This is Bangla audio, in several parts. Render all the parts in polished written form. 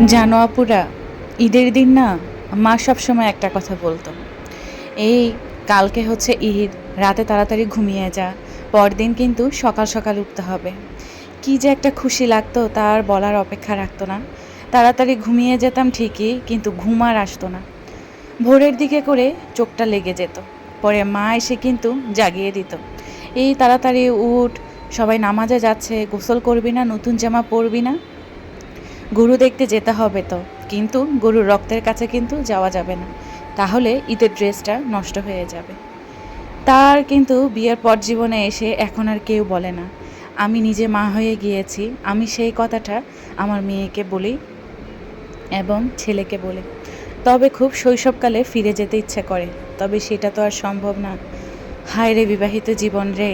জানো আপুরা, ঈদের দিন না মা সবসময় একটা কথা বলতো, এই কালকে হচ্ছে ঈদ, রাতে তাড়াতাড়ি ঘুমিয়ে যা, পরদিন কিন্তু সকাল সকাল উঠতে হবে। কি যে একটা খুশি লাগতো তার বলার অপেক্ষা রাখতো না। তাড়াতাড়ি ঘুমিয়ে যেতাম ঠিকই, কিন্তু ঘুম আর আসতো না। ভোরের দিকে করে চোখটা লেগে যেত, পরে মা এসে কিন্তু জাগিয়ে দিত, এই তাড়াতাড়ি উঠ, সবাই নামাজে যাচ্ছে, গোসল করবি না, নতুন জামা পরবি না, গরু দেখতে যেতে হবে তো, কিন্তু গরুর রক্তের কাছে কিন্তু যাওয়া যাবে না, তাহলে ঈদের ড্রেসটা নষ্ট হয়ে যাবে। তার কিন্তু বিয়ের পর জীবনে এসে এখন আর কেউ বলে না। আমি নিজে মা হয়ে গিয়েছি, আমি সেই কথাটা আমার মেয়েকে বলি এবং ছেলেকে বলি। তবে খুব শৈশবকালে ফিরে যেতে ইচ্ছে করে, তবে সেটা তো আর সম্ভব না। হায় রে বিবাহিত জীবন রে,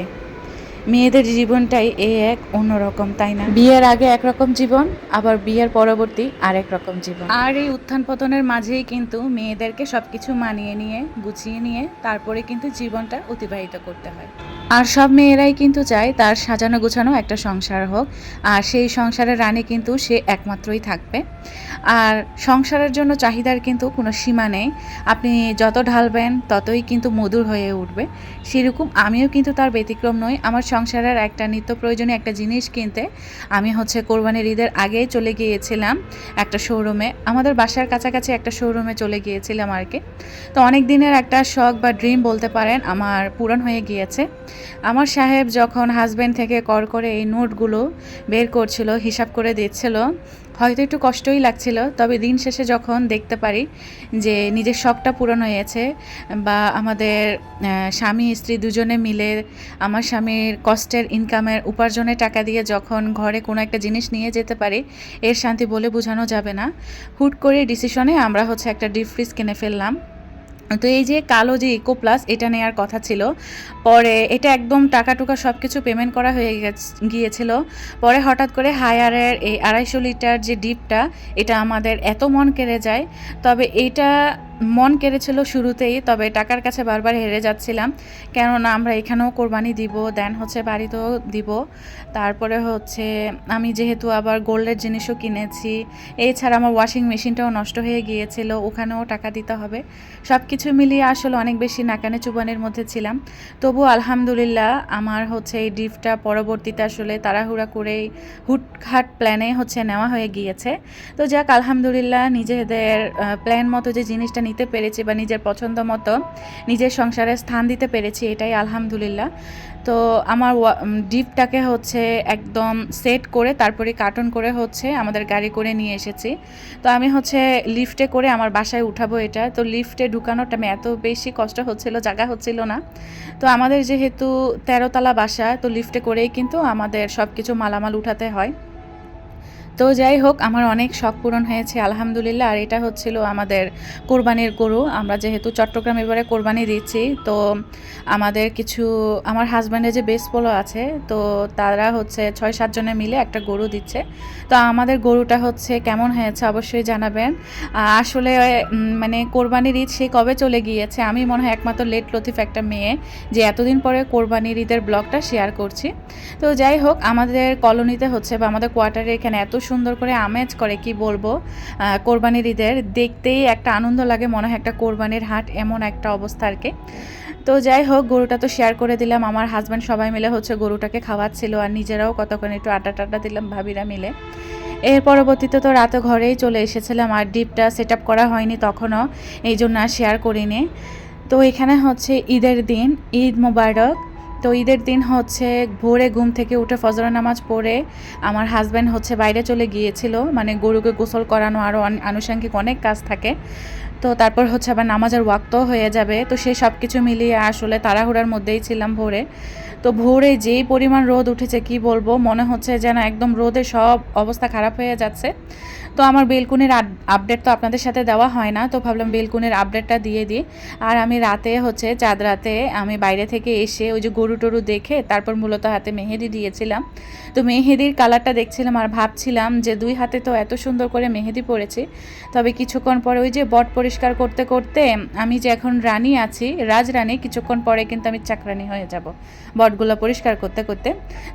মেয়েদের জীবনটাই এক অন্যরকম, তাই না? বিয়ের আগে একরকম জীবন, আবার বিয়ের পরবর্তী আরেক রকম জীবন। আর এই উত্থান পতনের মাঝেই কিন্তু মেয়েদেরকে সবকিছু মানিয়ে নিয়ে গুছিয়ে নিয়ে তারপরে কিন্তু জীবনটা অতিবাহিত করতে হয়। আর সব মেয়েরাই কিন্তু চায় তার সাজানো গোছানো একটা সংসার হোক, আর সেই সংসারের রানী কিন্তু সে একমাত্রই থাকবে। আর সংসারের জন্য চাহিদার কিন্তু কোনো সীমা নেই, আপনি যত ঢালবেন ততই কিন্তু মধুর হয়ে উঠবে। সেরকম আমিও কিন্তু তার ব্যতিক্রম নই। আমার সংসারের একটা নিত্য প্রয়োজনীয় একটা জিনিস কিনতে আমি হচ্ছে কোরবানির ঈদের আগেই চলে গিয়েছিলাম একটা শোরুমে, আমাদের বাসার কাছাকাছি একটা শোরুমে চলে গিয়েছিলাম আর কি। তো অনেক দিনের একটা শখ বা ড্রিম বলতে পারেন আমার পূরণ হয়ে গিয়েছে। আমার সাহেব যখন হাজব্যান্ড থেকে কর করে এই নোটগুলো বের করছিল, হিসাব করে দিচ্ছিল, হয়তো একটু কষ্টই লাগছিল, তবে দিন শেষে যখন দেখতে পারি যে নিজের শখটা পূরণ হয়েছে, বা আমাদের স্বামী স্ত্রী দুজনে মিলে আমার স্বামীর কষ্টের ইনকামের উপার্জনের টাকা দিয়ে যখন ঘরে কোনো একটা জিনিস নিয়ে যেতে পারি, এর শান্তি বলে বোঝানো যাবে না। হুট করে ডিসিশনে আমরা হচ্ছে একটা ডিপ ফ্রিজ কিনে ফেললাম। তো এই যে কালো যে ইকো প্লাস, এটা নেওয়ার কথা ছিল, পরে এটা একদম টাকা টুকা সব কিছু পেমেন্ট করা হয়ে গিয়েছিল। পরে হঠাৎ করে হায়ারের এই 250 লিটার যে ডিপটা, এটা আমাদের এত মন কেড়ে যায়। তবে এইটা মন কেড়েছিল শুরুতেই, তবে টাকার কাছে বারবার হেরে যাচ্ছিলাম, কেননা আমরা এখানেও কোরবানি দিব, দেন হচ্ছে বাড়িতেও দিব। তারপরে হচ্ছে আমি যেহেতু আবার গোল্ডের জিনিসও কিনেছি, এছাড়া আমার ওয়াশিং মেশিনটাও নষ্ট হয়ে গিয়েছিল, ওখানেও টাকা দিতে হবে। সব কিছু মিলিয়ে আসলে অনেক বেশি নাকানে চুবানের মধ্যে ছিলাম। তবু আলহামদুলিল্লাহ আমার হচ্ছে এই ডিপটা পরবর্তীতে আসলে তাড়াহুড়া করেই হুটহাট প্ল্যানে হচ্ছে নেওয়া হয়ে গিয়েছে। তো যাক আলহামদুলিল্লাহ, নিজেদের প্ল্যান মতো যে জিনিসটা নিতে পেরেছি বা নিজের পছন্দ মতো নিজের সংসারে স্থান দিতে পেরেছি, এটাই আলহামদুলিল্লাহ। তো আমার ডিপটাকে হচ্ছে একদম সেট করে তারপরে কার্টন করে হচ্ছে আমাদের গাড়ি করে নিয়ে এসেছি। তো আমি হচ্ছে লিফটে করে আমার বাসায় উঠাবো এটা, তো লিফটে ঢুকানোটা আমি এত বেশি কষ্ট হচ্ছিল, জায়গা হচ্ছিল না। তো আমাদের যেহেতু 13তলা বাসা, তো লিফটে করেই কিন্তু আমাদের সব কিছু মালামাল উঠাতে হয়। তো যাই হোক, আমার অনেক শখ পূরণ হয়েছে আলহামদুলিল্লাহ। আর এটা হচ্ছিল আমাদের কোরবানির গরু, আমরা যেহেতু চট্টগ্রাম এবারে কোরবানি দিচ্ছি, তো আমাদের কিছু আমার হাজব্যান্ডের যে বেস পোলো আছে, তো তারা হচ্ছে 6-7 জনে মিলে একটা গরু দিচ্ছে। তো আমাদের গরুটা হচ্ছে কেমন হয়েছে অবশ্যই জানাবেন। আসলে মানে কোরবানির ঈদ সে কবে চলে গিয়েছে, আমি মনে হয় একমাত্র লেট লতিফ একটা মেয়ে যে এতদিন পরে কোরবানির ঈদের ব্লগটা শেয়ার করছি। তো যাই হোক, আমাদের কলোনিতে হচ্ছে বা আমাদের কোয়ার্টারে এখানে এত সুন্দর করে আমেজ করে কি বলবো, কোরবানির ঈদের দেখতেই একটা আনন্দ লাগে, মনে হয় একটা কোরবানির হাট, এমন একটা অবস্থা আর কি। তো যাই হোক, গরুটা তো শেয়ার করে দিলাম, আমার হাজব্যান্ড সবাই মিলে হচ্ছে গরুটাকে খাওয়াচ্ছিল, আর নিজেরাও কতক্ষণ একটু আটা টাটা দিলাম ভাবিরা মিলে। এর পরবর্তীতে তো রাতে ঘরেই চলে এসেছিলাম, আর ডিপটা সেট আপ করা হয়নি তখনও, এই জন্য আর শেয়ার করিনি। তো এখানে হচ্ছে ঈদের দিন, ঈদ মোবারক। তো ঈদের দিন হচ্ছে ভোরে ঘুম থেকে উঠে ফজর নামাজ পড়ে আমার হাজব্যান্ড হচ্ছে বাইরে চলে গিয়েছিল, মানে গরুকে গোসল করানো, আরও আনুষঙ্গিক অনেক কাজ থাকে। তো তারপর হচ্ছে আবার নামাজের ওয়াক্তও হয়ে যাবে, তো সেই সব কিছু মিলিয়ে আসলে তাড়াহুড়ার মধ্যেই ছিলাম ভোরে। তো ভোরে যেই পরিমাণ রোদ উঠেছে কি বলবো, মনে হচ্ছে যেন একদম রোদে সব অবস্থা খারাপ হয়ে যাচ্ছে। তো আমার বেলকুনির আপডেট তো আপনাদের সাথে দেওয়া হয় না, তো ভাবলাম বেলকুনির আপডেটটা দিয়ে দিই। আর আমি রাতে হচ্ছে চাঁদ রাতে আমি বাইরে থেকে এসে ওই যে গরু টরু দেখে তারপর মূলত হাতে মেহেদি দিয়েছিলাম। তো মেহেদির কালারটা দেখছিলাম আর ভাবছিলাম যে 2 হাতে তো এত সুন্দর করে মেহেদি পড়েছি, তবে কিছুক্ষণ পরে ওই যে বট পরিষ্কার করতে করতে আমি যে এখন রানী আছি, রাজরানী, কিছুক্ষণ পরে কিন্তু আমি চাকরানি হয়ে যাব। বট পটগুলো পরিষ্কার করতে করতে।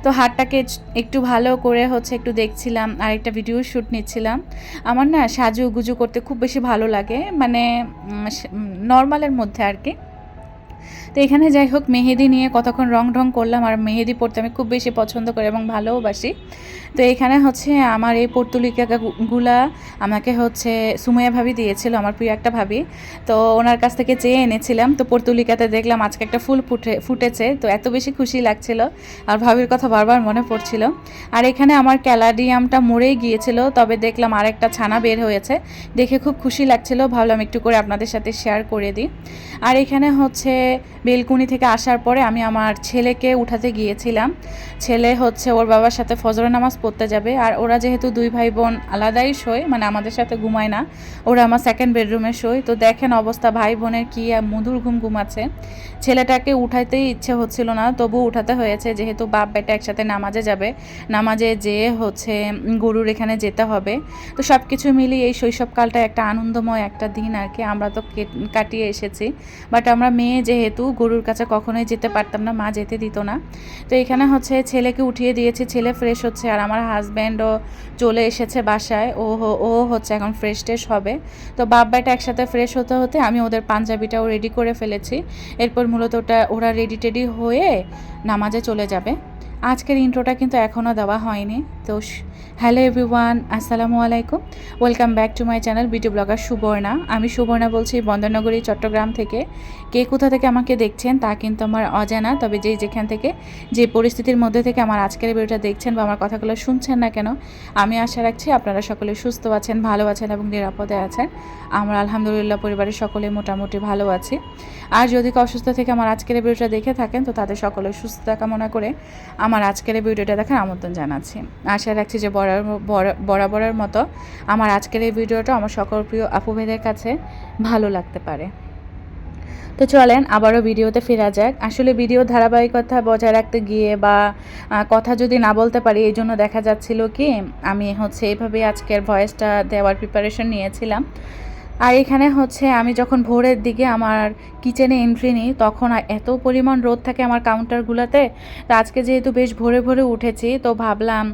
তো হাটটাকে একটু ভালো করে হচ্ছে একটু দেখছিলাম আর একটা ভিডিও শ্যুট নিচ্ছিলাম। আমার না সাজুগুজু করতে খুব বেশি ভালো লাগে, মানে নর্মালের মধ্যে আর কি। তো এখানে যাই হোক মেহেদি নিয়ে কতক্ষণ রং ঢং করলাম, আর মেহেদি পড়তে আমি খুব বেশি পছন্দ করি এবং ভালোবাসি। তো এখানে হচ্ছে আমার এই পর্তুলিকাগুলা আমাকে হচ্ছে সুমাইয়া ভাবি দিয়েছিল, আমার প্রিয় একটা ভাবি। তো ওনার কাছ থেকে চেয়ে এনেছিলাম। তো পর্তুলিকাতে দেখলাম আজকে একটা ফুল ফুটেছে, তো এত বেশি খুশি লাগছিল আর ভাবির কথা বারবার মনে পড়ছিল। আর এখানে আমার ক্যালাডিয়ামটা মরেই গিয়েছিল, তবে দেখলাম আরেকটা ছানা বের হয়েছে, দেখে খুব খুশি লাগছিল, ভাবলাম একটু করে আপনাদের সাথে শেয়ার করে দিই। আর এখানে হচ্ছে বেলকুনি থেকে আসার পরে আমি আমার ছেলেকে উঠাতে গিয়েছিলাম। ছেলে হচ্ছে ওর বাবার সাথে ফজরের নামাজ পড়তে যাবে, আর ওরা যেহেতু দুই ভাই বোন আলাদাই শোয়, মানে আমাদের সাথে ঘুমায় না, ওরা আমার সেকেন্ড বেডরুমে শোয়। তো দেখেন অবস্থা, ভাই বোনের কি মধুর ঘুম ঘুমাচ্ছে। ছেলেটাকে উঠাইতেই ইচ্ছে হচ্ছিল না, তবু উঠাতে হয়েছে, যেহেতু বাপ বেটা একসাথে নামাজে যাবে, নামাজে যেয়ে হচ্ছে গরুর এখানে যেতে হবে। তো সব কিছু মিলিয়ে এই শৈশবকালটা একটা আনন্দময় একটা দিন আর কি, আমরা তো কাটিয়ে এসেছি। বাট আমরা মেয়ে যেহেতু গরুর কাছে কখনোই যেতে পারতাম না, মা যেতে দিত না। তো এখানে হচ্ছে ছেলেকে উঠিয়ে দিয়েছি, ছেলে ফ্রেশ হচ্ছে, আর আমার হাজব্যান্ডও চলে এসেছে বাসায়, ও হচ্ছে এখন ফ্রেশ ট্রেশ হবে। তো বাপ বেটা একসাথে ফ্রেশ হতে হতে আমি ওদের পাঞ্জাবিটাও রেডি করে ফেলেছি। এরপর মূলত ওরা রেডি টেডি হয়ে নামাজে চলে যাবে। আজকের ইন্ট্রোটা কিন্তু এখনও দেওয়া হয়নি। তো হ্যালো এভরিওয়ান, আসসালামু আলাইকুম, welcome back to my channel beauty blogger Subarna. আমি সুবর্ণা বলছি বন্দরনগরী, চট্টগ্রাম থেকে। কে কোথা থেকে আমাকে দেখছেন তা কিন্তু আমার অজানা, তবে যেখান থেকে যে পরিস্থিতির মধ্যে থেকে আমার আজকের ভিডিওটা দেখছেন বা আমার কথাগুলো শুনছেন না কেন, আমি আশা রাখছি আপনারা সকলে সুস্থ আছেন, ভালো আছেন এবং নিরাপদে আছেন। আমরা আলহামদুলিল্লাহ পরিবারের সকলে মোটামুটি ভালো আছি। আর যদি কেউ অসুস্থ থেকে আমার আজকের ভিডিওটা দেখে থাকেন, তো তাদের সকলের সুস্থতা কামনা করে আমার আজকের ভিডিওটা দেখার আমন্ত্রণ জানাচ্ছি। আশা রাখছি যে বরাবরের মতো আমার আজকের এই ভিডিওটা আমার সকল প্রিয় আপুভেদের কাছে ভালো লাগতে পারে। তো চলেন আবারও ভিডিওতে ফেরা যাক। আসলে ভিডিও ধারাবাহিকতা বজায় রাখতে গিয়ে বা কথা যদি না বলতে পারি, এই জন্য দেখা যাচ্ছিল কি আমি হচ্ছে এইভাবে আজকের ভয়েসটা দেওয়ার প্রিপারেশন নিয়েছিলাম। আর এখানে হচ্ছে আমি যখন ভোরের দিকে আমার কিচেনে এন্ট্রি নিই, তখন এত পরিমাণ রোদ থাকে আমার কাউন্টারগুলোতে। তো আজকে যেহেতু বেশ ভোরে ভোরে উঠেছি, তো ভাবলাম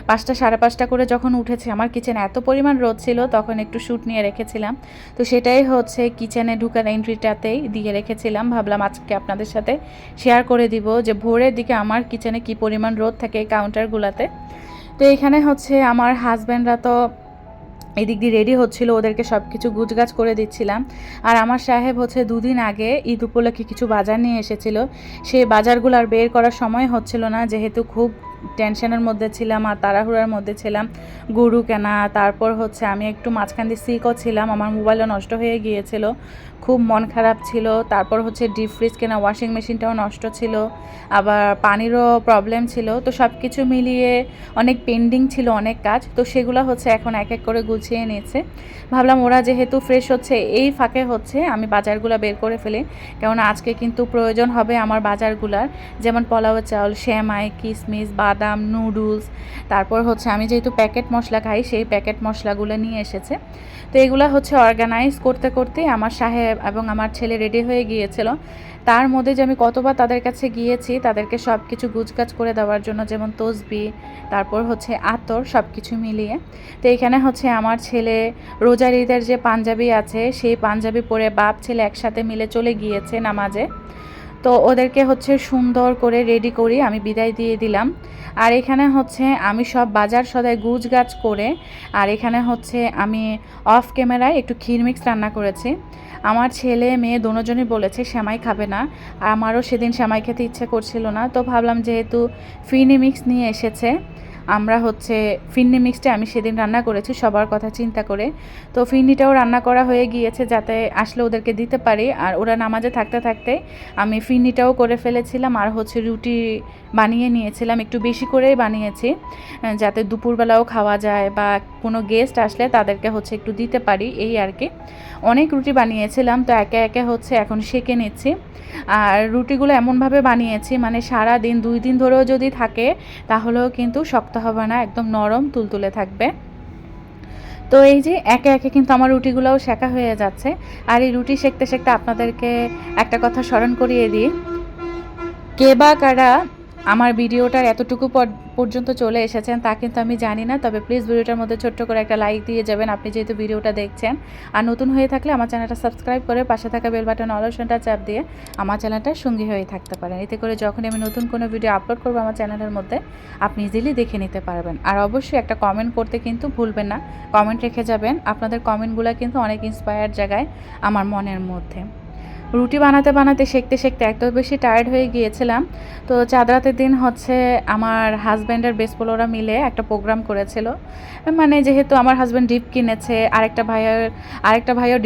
5টা সাড়ে 5টা করে যখন উঠেছি, আমার কিচেনে এত পরিমাণ রোদ ছিল, তখন একটু শ্যুট নিয়ে রেখেছিলাম। তো সেটাই হচ্ছে কিচেনে ঢুকার এন্ট্রিটাতেই দিয়ে রেখেছিলাম। ভাবলাম আজকে আপনাদের সাথে শেয়ার করে দিব যে ভোরের দিকে আমার কিচেনে কি পরিমাণ রোদ থাকে এই কাউন্টারগুলোতে। তো এখানে হচ্ছে আমার হাজব্যান্ডরা তো এদিক দিয়ে রেডি হচ্ছিল, ওদেরকে সব কিছু গুছগাছ করে দিচ্ছিলাম। আর আমার সাহেব হচ্ছে 2 দিন আগে ঈদ উপলক্ষে কিছু বাজার নিয়ে এসেছিল, সেই বাজারগুলো আর বের করার সময় হচ্ছিল না, যেহেতু খুব টেনশনের মধ্যে ছিলাম আর তাড়াহুড়ার মধ্যে ছিলাম। গরু কেনা, তারপর হচ্ছে আমি একটু মাঝখান দিয়ে সিকও ছিলাম, আমার মোবাইলও নষ্ট হয়ে গিয়েছিল, খুব মন খারাপ ছিল। তারপর হচ্ছে ডিপ ফ্রিজ কেনা, ওয়াশিং মেশিনটাও নষ্ট ছিল, আবার পানিরও প্রবলেম ছিল। তো সব কিছু মিলিয়ে অনেক পেন্ডিং ছিল, অনেক কাজ। তো সেগুলো হচ্ছে এখন এক এক করে গুছিয়ে নিয়েছে। ভাবলাম ওরা যেহেতু ফ্রেশ হচ্ছে, এই ফাঁকে হচ্ছে আমি বাজারগুলো বের করে ফেলি, কেননা আজকে কিন্তু প্রয়োজন হবে আমার বাজারগুলার, যেমন পোলাও চাউল, সেমাই, কিশমিশ, বাদাম, নুডলস। তারপর হচ্ছে আমি যেহেতু প্যাকেট মশলা খাই, সেই প্যাকেট মশলাগুলো নিয়ে এসেছে। তো এগুলো হচ্ছে অর্গানাইজ করতে করতে আমার সাহেব এবং আমার ছেলে রেডি হয়ে গিয়েছিল। তার মধ্যে যে আমি কতবার তাদের কাছে গিয়েছি তাদেরকে সব কিছু গুছগাছ করে দেওয়ার জন্য, যেমন তসবি, তারপর হচ্ছে আতর, সব কিছু মিলিয়ে। তো এখানে হচ্ছে আমার ছেলে রোজার ঈদের যে পাঞ্জাবি আছে, সেই পাঞ্জাবি পরে বাপ ছেলে একসাথে মিলে চলে গিয়েছে নামাজে। তো ওদেরকে হচ্ছে সুন্দর করে রেডি করি, আমি বিদায় দিয়ে দিলাম। আর এখানে হচ্ছে আমি সব বাজার সদাই গুছগাছ করে, আর এখানে হচ্ছে আমি অফ ক্যামেরায় একটু ক্ষীর মিক্স রান্না করেছি। আমার ছেলে মেয়ে দুজনই বলেছে সেমাই খাবে না, আর আমারও সেদিন সেমাই খেতে ইচ্ছে করছিল না। তো ভাবলাম যেহেতু ফিনি মিক্স নিয়ে এসেছে, আমরা হচ্ছে ফিন্নি মিক্সটা আমি সেদিন রান্না করেছি সবার কথা চিন্তা করে। তো ফিন্নিটাও রান্না করা হয়ে গিয়েছে, যাতে আসলে ওদেরকে দিতে পারি। আর ওরা নামাজে থাকতে থাকতে আমি ফিন্নিটাও করে ফেলেছিলাম, আর হচ্ছে রুটি বানিয়ে নিয়েছিলাম, একটু বেশি করেই বানিয়েছি, যাতে দুপুরবেলাও খাওয়া যায় বা কোনো গেস্ট আসলে তাদেরকে হচ্ছে একটু দিতে পারি, এই আর কি। অনেক রুটি বানিয়েছিলাম, তো একে একে হচ্ছে এখন সেঁকে নিচ্ছি। আর রুটিগুলো এমনভাবে বানিয়েছি, মানে সারা দিন 2 দিন ধরেও যদি থাকে তাহলেও কিন্তু শক্ত হবে না, একদম নরম তুলতুলে থাকবে। তো এই যে একে একে কিন্তু আমার রুটিগুলোও সেঁকা হয়ে যাচ্ছে। আর এই রুটি সেঁকতে সেঁকতে আপনাদেরকে একটা কথা স্মরণ করিয়ে দিই, কে বা কারা আমার ভিডিওটার এতটুকু পর্যন্ত চলে এসেছেন তা কিন্তু আমি জানি না, তবে প্লিজ ভিডিওটার মধ্যে ছোট্ট করে একটা লাইক দিয়ে যাবেন আপনি যেহেতু ভিডিওটা দেখছেন। আর নতুন হয়ে থাকলে আমার চ্যানেলটা সাবস্ক্রাইব করে পাশে থাকা বেল বাটন অল অপশনটা চাপ দিয়ে আমার চ্যানেলটার সঙ্গী হয়ে থাকতে পারেন। এতে করে যখনই আমি নতুন কোনো ভিডিও আপলোড করবো আমার চ্যানেলের মধ্যে আপনি ইজিলি দেখে নিতে পারবেন। আর অবশ্যই একটা কমেন্ট করতে কিন্তু ভুলবেন না, কমেন্ট রেখে যাবেন। আপনাদের কমেন্টগুলো কিন্তু অনেক ইন্সপায়ার জায়গায় আমার মনের মধ্যে। রুটি বানাতে বানাতে শেখতে শেখতে এত বেশি টায়ার্ড হয়ে গিয়েছিলাম। তো চাঁদ রাতের দিন হচ্ছে আমার হাজব্যান্ডের বেসপোলোরা মিলে একটা প্রোগ্রাম করেছিল। মানে যেহেতু আমার হাজব্যান্ড ডিপ কিনেছে, আরেকটা ভাইও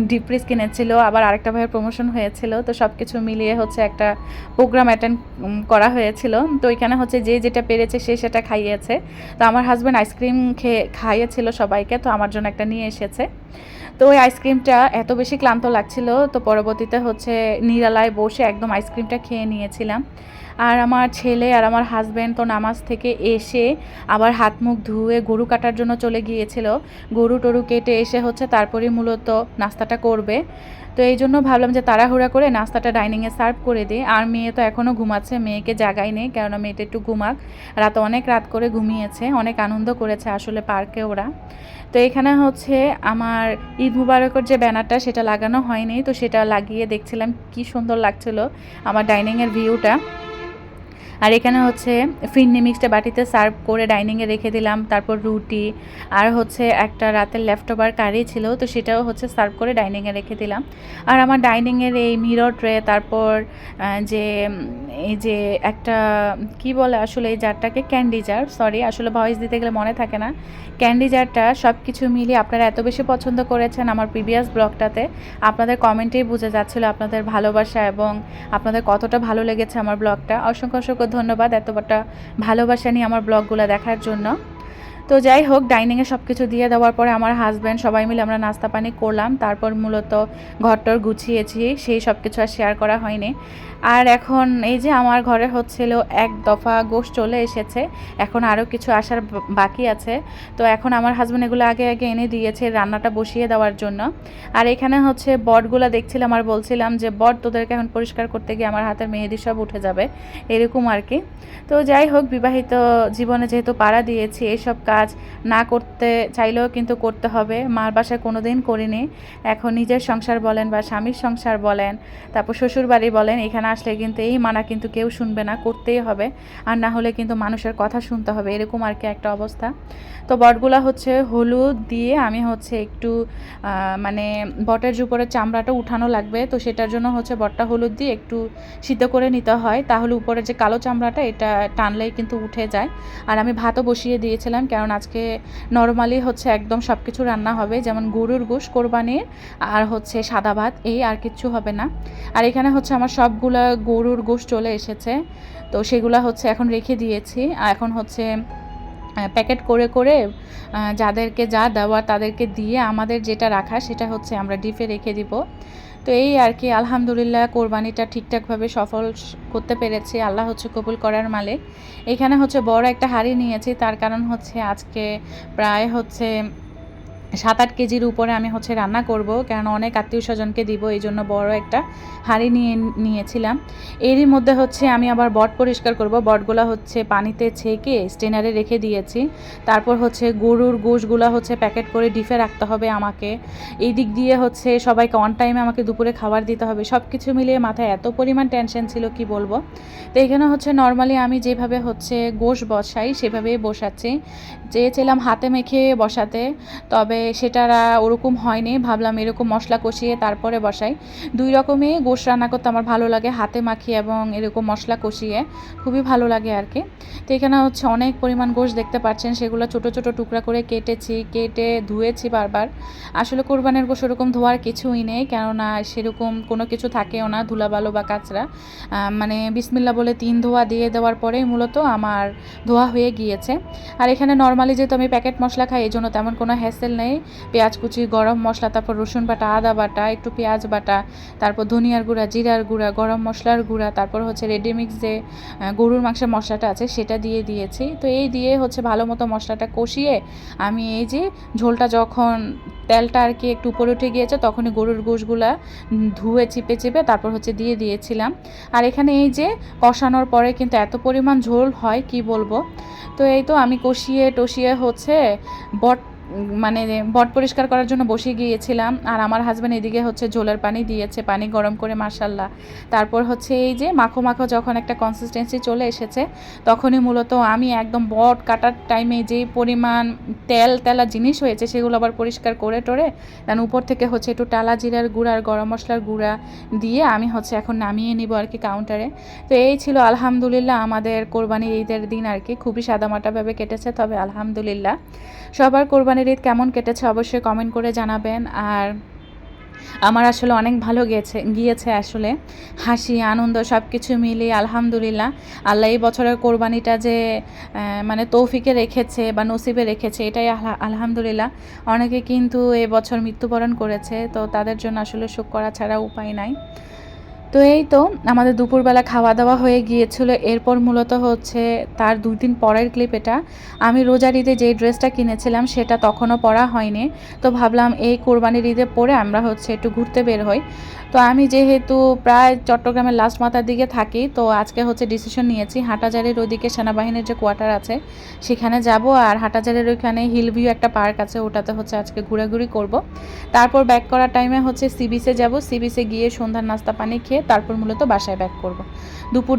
ডিপ ফ্রিজ কিনেছিল, আবার আরেকটা ভাইয়ের প্রমোশন হয়েছিল। তো সব কিছু মিলিয়ে হচ্ছে একটা প্রোগ্রাম অ্যাটেন্ড করা হয়েছিল। তো ওইখানে হচ্ছে যে যেটা পেরেছে সে সেটা খাইয়েছে। তো আমার হাজব্যান্ড আইসক্রিম খাইয়েছিল সবাইকে, তো আমার জন্য একটা নিয়ে এসেছে। তো ওই আইসক্রিমটা এত বেশি ক্লান্ত লাগছিল, তো পরবর্তীতে হচ্ছে নিরালায় বসে একদম আইসক্রিমটা খেয়ে নিয়েছিলাম। আর আমার ছেলে আর আমার হাজব্যান্ড তো নামাজ থেকে এসে আবার হাত মুখ ধুয়ে গরু কাটার জন্য চলে গিয়েছিল। গরু টরু কেটে এসে হচ্ছে তারপরে মূলত নাস্তাটা করবে। তো এই জন্য ভাবলাম যে তাড়াহুড়া করে নাস্তাটা ডাইনিংয়ে সার্ভ করে দিই। আর মেয়ে তো এখনও ঘুমাচ্ছে, মেয়েকে জাগাই নেই, কেননা মেয়েটা একটু ঘুমাক। অনেক রাত করে ঘুমিয়েছে, অনেক আনন্দ করেছে আসলে পার্কে ওরা। তো এখানে হচ্ছে আমার ঈদ মুবারকের যে ব্যানারটা সেটা লাগানো হয়নি, তো সেটা লাগিয়ে দেখছিলাম কি সুন্দর লাগছিল আমার ডাইনিংয়ের ভিউটা। আর এখানে হচ্ছে ফিরনি মিক্সটা বাটিতে সার্ভ করে ডাইনিংয়ে রেখে দিলাম। তারপর রুটি আর হচ্ছে একটা রাতের লেফটওভার কারি ছিল, তো সেটাও হচ্ছে সার্ভ করে ডাইনিংয়ে রেখে দিলাম। আর আমার ডাইনিংয়ের এই মিরর ট্রে, তারপর যে এই যে একটা কি বলে আসলে এই জারটাকে, ক্যান্ডি জার, সরি আসলে ভয়েস দিতে গেলে মনে থাকে না, ক্যান্ডি জারটা সব কিছু মিলিয়ে আপনারা এত বেশি পছন্দ করেছেন আমার প্রিভিয়াস ব্লগটাতে। আপনাদের কমেন্টেই বোঝা যাচ্ছিল আপনাদের ভালোবাসা এবং আপনাদের কতটা ভালো লেগেছে আমার ব্লগটা। অসংখ্য অসংখ্য ধন্যবাদ এতটা ভালোবাসা নিয়ে আমার ব্লগগুলো দেখার জন্য। তো যাই হোক, ডাইনিংয়ে সব কিছু দিয়ে দেওয়ার পরে আমার হাজব্যান্ড সবাই মিলে আমরা নাস্তা পানি করলাম। তারপর মূলত ঘরটর গুছিয়েছি, সেই সব কিছু আর শেয়ার করা হয়নি। আর এখন এই যে আমার ঘরে হচ্ছিল এক দফা গোশত চলে এসেছে, এখন আরও কিছু আসার বাকি আছে। তো এখন আমার হাজব্যান্ড এগুলো আগে আগে এনে দিয়েছে রান্নাটা বসিয়ে দেওয়ার জন্য। আর এখানে হচ্ছে বটগুলো দেখছিলাম আর বলছিলাম যে বট তোদেরকে এখন পরিষ্কার করতে গিয়ে আমার হাতের মেহেদি সব উঠে যাবে, এরকম আর কি। তো যাই হোক, বিবাহিত জীবনে যেহেতু পাড়া দিয়েছি, এইসব কাজ না করতে চাইলেও কিন্তু করতে হবে। মার বাসায় কোনো দিন করিনি, এখন নিজের সংসার বলেন বা স্বামীর সংসার বলেন, তারপর শ্বশুরবাড়ি বলেন, এখানে আসলে কিন্তু এই মানা কিন্তু কেউ শুনবে না, করতেই হবে। আর না হলে কিন্তু মানুষের কথা শুনতে হবে, এরকম আর কি একটা অবস্থা। তো বটগুলা হচ্ছে হলুদ দিয়ে আমি হচ্ছে একটু মানে বটের যে উপরের চামড়াটা উঠানো লাগবে, তো সেটার জন্য হচ্ছে বটটা হলুদ দিয়ে একটু সিদ্ধ করে নিতে হয়, তাহলে উপরে যে কালো চামড়াটা এটা টানলেই কিন্তু উঠে যায়। আর আমি ভাতও বসিয়ে দিয়েছিলাম, কারণ আজকে নরমালি হচ্ছে একদম সব কিছু রান্না হবে, যেমন গরুর গোশত, কোরবানির, আর হচ্ছে সাদা ভাত, এই আর কিচ্ছু হবে না। আর এখানে হচ্ছে আমার সবগুলা গরুর গোশত চলে এসেছে, তো সেগুলা হচ্ছে এখন রেখে দিয়েছি। আর এখন হচ্ছে প্যাকেট করে করে যাদেরকে যা দেওয়ার তাদেরকে দিয়ে আমাদের যেটা রাখা সেটা হচ্ছে আমরা ডিপে রেখে দিব। তো এই আর কি, আলহামদুলিল্লাহ কোরবানিটা ঠিকঠাকভাবে সফল করতে পেরেছি, আল্লাহ হচ্ছে কবুল করার মালিক। এখানে হচ্ছে বড় একটা হাঁড়ি নিয়েছি, তার কারণ হচ্ছে আজকে প্রায় হচ্ছে 7-8 কেজির উপরে আমি হচ্ছে রান্না করব, কারণ অনেক আত্মীয় স্বজনকে দিব, এই জন্য বড় একটা হাঁড়ি নিয়েছিলাম। এরই মধ্যে হচ্ছে আমি আবার বট পরিষ্কার করব, বটগুলো হচ্ছে পানিতে ছেঁকে স্টেনারে রেখে দিয়েছি। তারপর হচ্ছে গরুর গোশগুলো হচ্ছে প্যাকেট করে ডিপে রাখতে হবে আমাকে, এই দিক দিয়ে হচ্ছে সবাইকে অন টাইমে আমাকে দুপুরে খাবার দিতে হবে। সব কিছু মিলিয়ে মাথায় এত পরিমাণ টেনশন ছিল কি বলবো। তো এখানে হচ্ছে নর্মালি আমি যেভাবে হচ্ছে গোশ বসাই সেভাবেই বসাচ্ছি, চেয়েছিলাম হাতে মেখে বসাতে, তবে সেটা ওরকম হয়নি, ভাবলাম এরকম মশলা কষিয়ে তারপরে বসাই। দুই রকমই গোশ রান্না করতে আমার ভালো লাগে, হাতে মাখিয়ে এবং এরকম মশলা কষিয়ে, খুবই ভালো লাগে আর কি। তো এখানে হচ্ছে অনেক পরিমাণ গোশ দেখতে পাচ্ছেন, সেগুলো ছোট ছোট টুকরা করে কেটে ধুয়েছি বারবার। আসলে কোরবানির গোশ ওরকম ধোয়ার কিছুই নেই, কেননা সেরকম কোনো কিছু থাকেও না, ধুলাবালো বা কাঁচরা, মানে বিসমিল্লা বলে 3 ধোয়া দিয়ে দেওয়ার পরেই মূলত আমার ধোয়া হয়ে গিয়েছে। আর এখানে নর্মালি যেহেতু আমি প্যাকেট মশলা খাই, এই জন্য তেমন কোনো হ্যাসেল নেই, সময়ে পেঁয়াজ কুচি, গরম মশলা, তারপর রসুন বাটা, আদা বাটা, একটু পেঁয়াজ বাটা, তারপর ধনিয়ার গুঁড়া, জিরার গুঁড়া, গরম মশলার গুঁড়া, তারপর হচ্ছে রেডিমিক্স যে গরুর মাংসের মশলাটা আছে সেটা দিয়ে দিয়েছি। তো এই দিয়ে হচ্ছে ভালো মতো মশলাটা কষিয়ে আমি এই যে ঝোলটা যখন তেলটা আর কি একটু উপরে উঠে গিয়েছে তখনই গরুর গোশগুলা ধুয়ে চিপে চিপে তারপর হচ্ছে দিয়ে দিয়েছিলাম। আর এখানে এই যে কষানোর পরে কিন্তু এত পরিমাণ ঝোল হয় কি বলবো। তো এই তো আমি কষিয়ে টষিয়ে হচ্ছে বট মানে বট পরিষ্কার করার জন্য বসে গিয়েছিলাম। আর আমার হাজব্যান্ড এদিকে হচ্ছে ঝোলের পানি দিয়েছে, পানি গরম করে মাশাল্লাহ। তারপর হচ্ছে এই যে মাখো মাখো যখন একটা কনসিস্টেন্সি চলে এসেছে তখনই মূলত আমি একদম বট কাটার টাইমে যেই পরিমাণ তেলা জিনিস হয়েছে সেগুলো আবার পরিষ্কার করে টোরে দেন উপর থেকে হচ্ছে একটু টালা জিরার গুঁড়া আর গরম মশলার গুঁড়া দিয়ে আমি হচ্ছে এখন নামিয়ে নিব আর কি কাউন্টারে। তো এই ছিল আলহামদুলিল্লাহ আমাদের কোরবানির ঈদের দিন আর কি, খুবই সাদামাটাভাবে কেটেছে, তবে আলহামদুলিল্লাহ। সবার কোরবানির ঈদ কেমন কেটেছে অবশ্যই কমেন্ট করে জানাবেন। আর আমার আসলে অনেক ভালো গিয়েছে আসলে, হাসি আনন্দ সব কিছু মিলিয়ে আলহামদুলিল্লাহ। আল্লাহ এই বছরের কোরবানিটা যে মানে তৌফিকে রেখেছে বা নসিবে রেখেছে এটাই আলহামদুলিল্লাহ। অনেকে কিন্তু এবছর মৃত্যুবরণ করেছে, তো তাদের জন্য আসলে শোক করা ছাড়া উপায় নাই। তো এই তো আমাদের দুপুরবেলা খাওয়া দাওয়া হয়ে গিয়েছিল। এরপর মূলত হচ্ছে তার 2 দিন পরের ক্লিপ এটা। আমি রোজার ঈদে যেই ড্রেসটা কিনেছিলাম সেটা তখনও পরা হয়নি। তো ভাবলাম এই কোরবানির ঈদে পরে আমরা হচ্ছে একটু ঘুরতে বের হই। তো আমি যেহেতু প্রায় চট্টগ্রামের লাস্ট মাথার দিকে থাকি, তো আজকে হচ্ছে ডিসিশন নিয়েছি হাটাজারির ওদিকে সেনাবাহিনীর যে কোয়ার্টার আছে সেখানে যাব। আর হাটাজারির ওইখানে হিল ভিউ একটা পার্ক আছে, ওটাতে হচ্ছে আজকে ঘোরাঘুরি করব। তারপর ব্যাক করার টাইমে হচ্ছে সি বিচে যাব, সি বিচে গিয়ে সন্ধ্যার নাস্তা পানি খেয়ে তারপর মূলত বাসায় ব্যাক করব।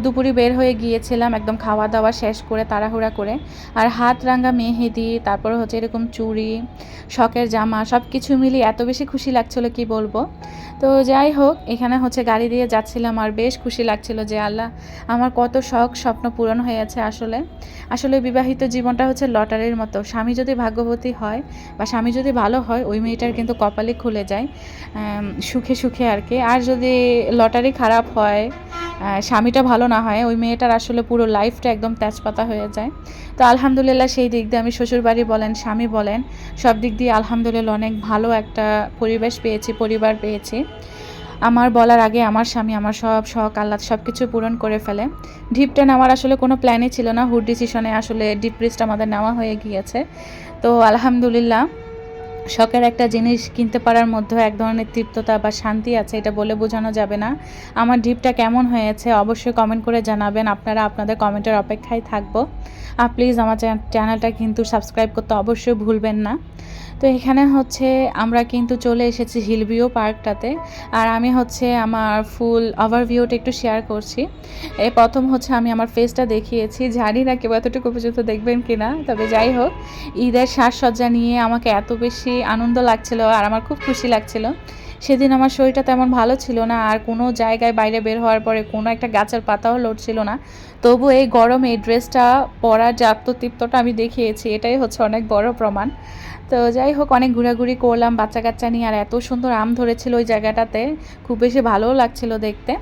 দুপুরই বের হয়ে গিয়েছিলাম একদম খাওয়া দাওয়া শেষ করে তাড়াহুড়া করে। আর হাত রাঙা মেহেদি, তারপর হচ্ছে এরকম চুড়ি, শখের জামা সব কিছু মিলিয়ে এত বেশি খুশি লাগছিল কি বলবো। তো যাই হোক, এখানে হচ্ছে গাড়ি দিয়ে যাচ্ছিলাম আর বেশ খুশি লাগছিল যে আল্লাহ আমার কত শখ স্বপ্ন পূরণ হয়েছে। আসলে বিবাহিত জীবনটা হচ্ছে লটারির মতো, স্বামী যদি ভাগ্যবতী হয় বা স্বামী যদি ভালো হয় ওই মেয়েটার কিন্তু কপালে খুলে যায় সুখে সুখে আর কি। আর যদি লটারি খারাপ হয়, স্বামীটা ভালো না হয়, ওই মেয়েটার আসলে পুরো লাইফটা একদম তেজপাতা হয়ে যায়। তো আলহামদুলিল্লাহ সেই দিক দিয়ে আমি শ্বশুরবাড়ি বলেন স্বামী বলেন সব দিক দিয়ে আলহামদুলিল্লাহ অনেক ভালো একটা পরিবেশ পেয়েছি, পরিবার পেয়েছি। আমার বলার আগে আমার স্বামী আমার সব শখ আহ্লাদ সব কিছু পূরণ করে ফেলে। ডিপটা নেওয়ার আসলে কোনো প্ল্যানই ছিল না, হুড ডিসিশনে আসলে ডিপ রিস্ট আমাদের নেওয়া হয়ে গিয়েছে। তো আলহামদুলিল্লাহ শখের একটা জিনিস কিনতে পারার মধ্যেও এক ধরনের তৃপ্ততা বা শান্তি আছে, এটা বলে বোঝানো যাবে না। আমার ড্রিপটা কেমন হয়েছে অবশ্যই কমেন্ট করে জানাবেন, আপনারা আপনাদের কমেন্টের অপেক্ষায় থাকবো। আর প্লিজ আমার চ্যানেলটা কিন্তু সাবস্ক্রাইব করতে অবশ্যই ভুলবেন না। তো এখানে হচ্ছে আমরা কিন্তু চলে এসেছি হিলভিউ পার্কটাতে। আর আমি হচ্ছে আমার ফুল ওভারভিউটা একটু শেয়ার করছি। এই প্রথম হচ্ছে আমি আমার ফেসটা দেখিয়েছি, জানি না কেউ এতটুকু পর্যন্ত দেখবেন কি না, তবে যাই হোক ঈদের সাজসজ্জা নিয়ে আমাকে এত বেশি আনন্দ লাগছিল আর আমার খুব খুশি লাগছিল। সেদিন আমার শরীরটা তেমন ভালো ছিল না, আর কোনো জায়গায় বাইরে বের হওয়ার পরে কোনো একটা গাছের পাতাও লড়ছিল না। তবু এই গরমে এই ড্রেসটা পরার যে আত্মতৃপ্তটা আমি দেখিয়েছি এটাই হচ্ছে অনেক বড় প্রমাণ। তো যাই হোক অনেক ঘোরাঘুরি করলাম বাচ্চা কাচ্চা নিয়ে, আর এত সুন্দর আম ধরেছিল ওই জায়গাটাতে, খুব বেশি ভালোও লাগছিল দেখতে।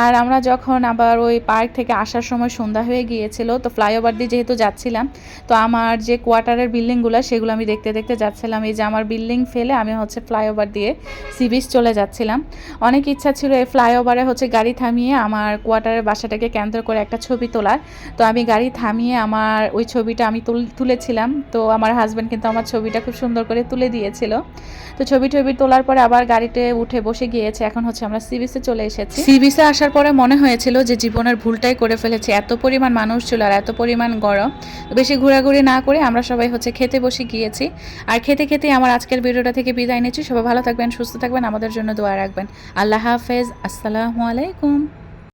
আর আমরা যখন আবার ওই পার্ক থেকে আসার সময় সন্ধ্যা হয়ে গিয়েছিল, তো ফ্লাইওভার দিয়ে যেহেতু যাচ্ছিলাম, তো আমার যে কোয়ার্টারের বিল্ডিংগুলো সেগুলো আমি দেখতে দেখতে যাচ্ছিলাম। এই যে আমার বিল্ডিং ফেলে আমি হচ্ছে ফ্লাইওভার দিয়ে সি বিচ চলে যাচ্ছিলাম। অনেক ইচ্ছা ছিল এই ফ্লাইওভারে হচ্ছে গাড়ি থামিয়ে আমার কোয়ার্টারের বাসাটাকে কেন্দ্র করে একটা ছবি তোলার। তো আমি গাড়ি থামিয়ে আমার ওই ছবিটা আমি তুলেছিলাম। তো আমার হাজব্যান্ড কিন্তু আমার ছবিটা খুব সুন্দর করে তুলে দিয়েছিল। তো ছবি তোলার পরে আবার গাড়িতে উঠে বসে গিয়েছে। এখন হচ্ছে আমরা সি বিচে চলে এসেছি। সি বিচে আসার পরে মনে হয়েছিল যে জীবনের ভুলটাই করে ফেলেছি, এত পরিমাণ মানুষ ছিল আর এত পরিমাণ গরম। বেশি ঘোরাঘুরি না করে আমরা সবাই হচ্ছে খেতে বসে গিয়েছি। আর খেতে খেতে আমার আজকের ভিডিওটা থেকে বিদায় নিচ্ছি। সবাই ভালো থাকবেন, সুস্থ থাকবেন, আমাদের জন্য দোয়া রাখবেন। আল্লাহ হাফেজ, আসসালামু আলাইকুম।